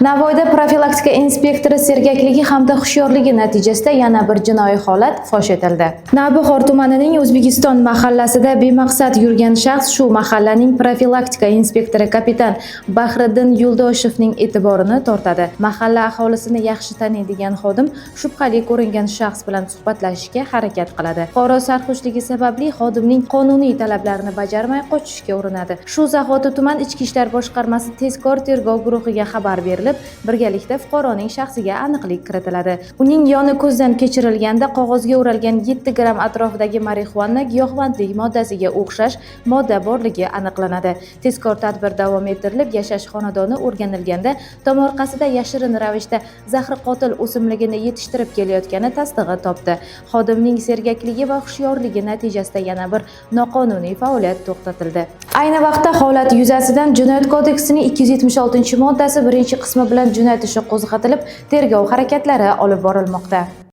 Navoiyda profilaktika inspektori sergakligi hamda hushyorligi natijasida yana bir jinoiy holat fosh etildi. Navbahor tumanining O'zbekiston mahallasida bemaqsad yurgan shaxs shu mahallaning profilaktika inspektori kapitan Bahriddin Yo'ldoshevning e'tiborini tortadi. Mahalla aholisini yaxshi taniydigan xodim shubhali ko'ringan shaxs bilan suhbatlashishga harakat qiladi. Fuqaro sarxushligi sababli xodimning qonuniy talablarini bajarmay qochishga urinadi. Shu zahoti tuman ichki ishlar boshqarmasi tezkor tergov guruhiga xabar berildi. Birgalikda fuqaroning shaxsiga aniqlik kiritiladi. Uning yoni ko'zdan kechirilganda qog'ozga o'ralgan 7 gram atrofidagi marixuana giyohvandlik moddasiga o'xshash modda borligi aniqlanadi. Tezkor tadbir davom ettirilib, yashash xonadoni o'rganilganda tomorqasida yashirin ravishda zahri qotil o'simligini yetishtirib kelayotgani tasdig'i topdi. Xodimning sergakligi va hushyorligi natijasida yana bir noqonuniy faoliyat to'xtatildi. Ayni vaqtda holat yuzasidan Jinoyat kodeksining 276-moddasi 1-qismi bilan jinoyat ishi qo'zg'atilib, tergov harakatlari olib borilmoqda.